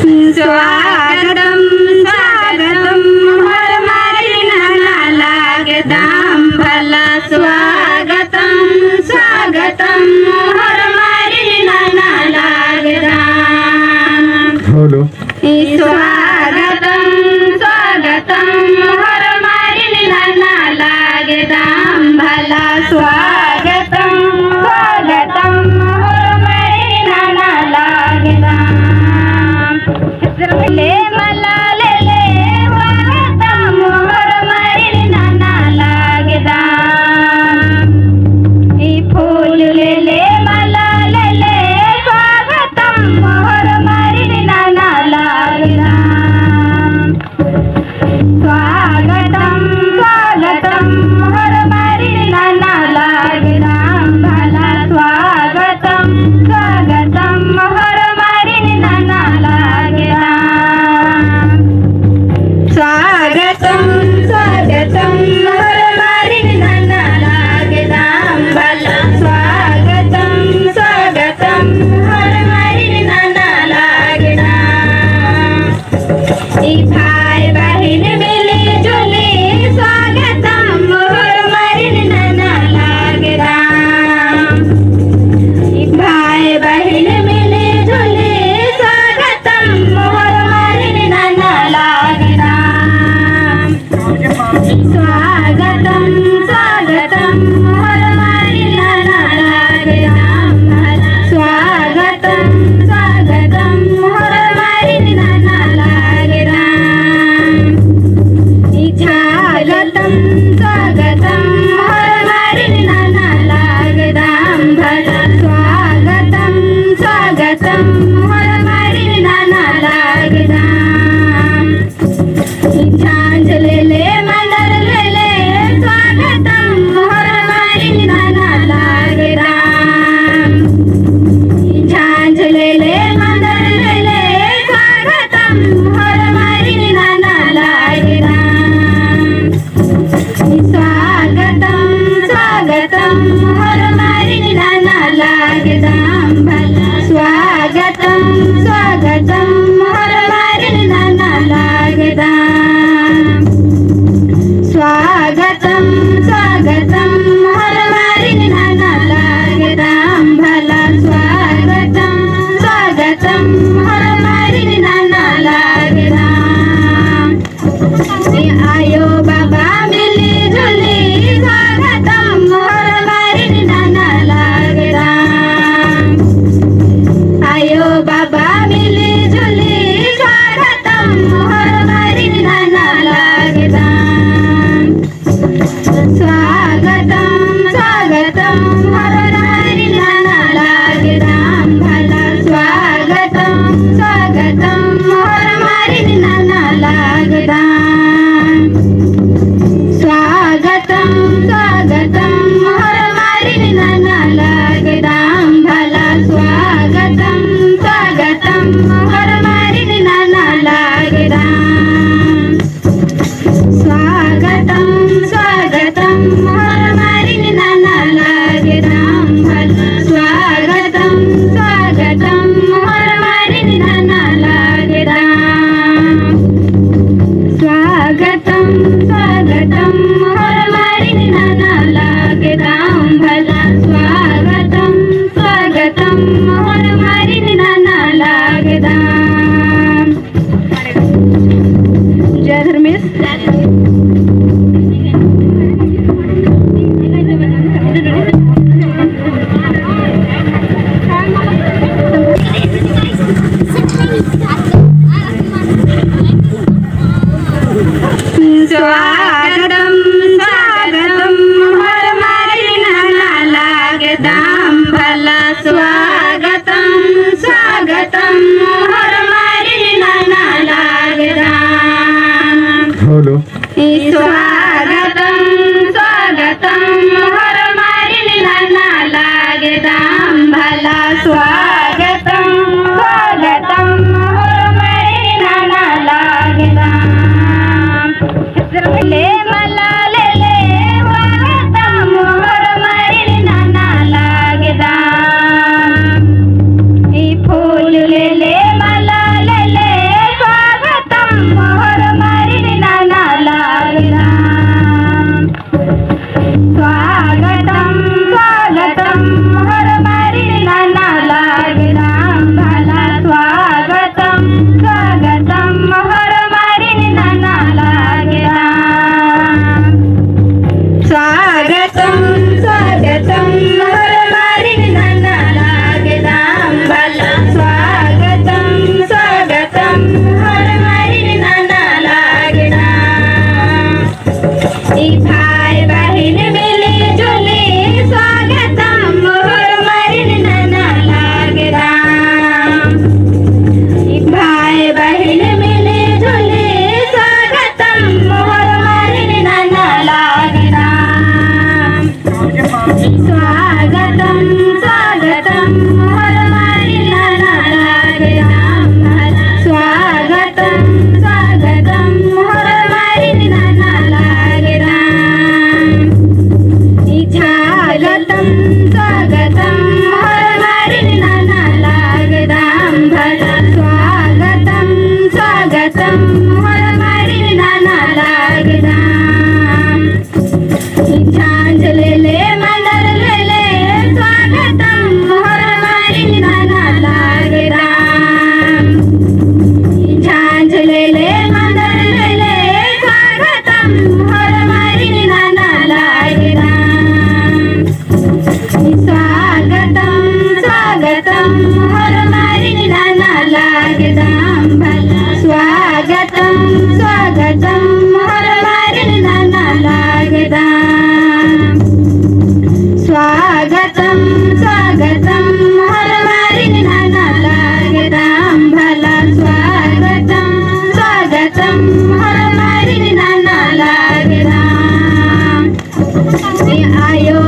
स्वागतम स्वागतम हर मारी नाना लागदाम भला स्वागतम स्वागतम हर मारी नाना लागदाम बोलो स्वागतम स्वागतम हर मारी नाना लागदाम भला स्वागतम स्वागतम हर मारी नाना लागदाम ले मला ले स्वागतम हर मारी नाना लागदाम फूल ले मला ले स्वागतम हर मारी नाना लागदाम स्वागतम स्वागतम हर मारी नाना लागदाम भला स्वागतम स्वागतम हर मारी नाना लागदाम स्वागतम स्वागतम हर मारी नाना लागदाम भला स्वागतम स्वागतम हर मारी नाना लागदाम भाई बहन मिली जुली स्वागतम हर मारी नाना लागदाम भाई बहन मिली जुली स्वागतम हर मारी नाना लागदाम स्वागतम स्वागतम हर मारी नाना लागदाम स्वागतम स्वागतम हर मारी नाना लागदाम स्वागतम स्वागतम हर मारी नाना लागदाम भला स्वागतम स्वागतम हर मारी नाना लागदाम झांझले मंडल ले स्वागतम हर मारी नाना लागदाम झांझले मंडल ले स्वागतम हर मारी नाना लागदाम स्वागतम स्वागतम हर मारी नाना लागदाम भला स्वागतम स्वागतम हर मारी नाना लागदाम स्वागतम स्वागतम हर मारी नाना लागदाम भला स्वागतम स्वागतम हर मारी नाना लागदाम आयो बाबा मिली जुली स्वागतम हर मारी नाना लागदाम आयो बाबा मिली जुली स्वागतम हर मारी नाना लागदाम स्वागतम स्वागतम हर मारी नाना लागदाम भला स्वागतम स्वागतम हर मारी नाना लागदाम स्वागतम स्वागतम हर मारी नाना लागदाम भला स्वागतम स्वागतम हर मारी नाना लागदाम स्वागतम स्वागतम हर मारी नाना लागदाम भला स्वागतम स्वागतम हर मारी नाना लागदाम स्वागतम स्वागतम हर मारी नाना लागदाम भला स्वागतम स्वागतम हर मारी नाना लागदाम जय धर्मेश स्वागतम स्वागतम हर मारी नाना लागदाम भला स्वागतम स्वागतम हर मारी नाना लागदाम बोलो स्वागतम स्वागतम हर मारी नाना लागदाम भला स्वागतम स्वागतम हर मारी नाना लागदाम ले मला ले स्वागतम हर मारी नाना लागदाम फूल ले मला ले स्वागतम हर मारिनी नाना लागदाम झांझलेले मंडलेले स्वागतम हर मारिनी नाना लागदाम झांझलेले मंडलेले स्वागतम हर मारिनी नाना लागदाम स्वागतम स्वागतम हर मारिनी नाना लागदाम भला स्वागतम स्वागतम हर मारिनी नाना लागदाम स्वागतम स्वागतम हर मारिनी नाना लागदाम भला स्वागतम स्वागतम हर मारिनी नाना लागदाम आयो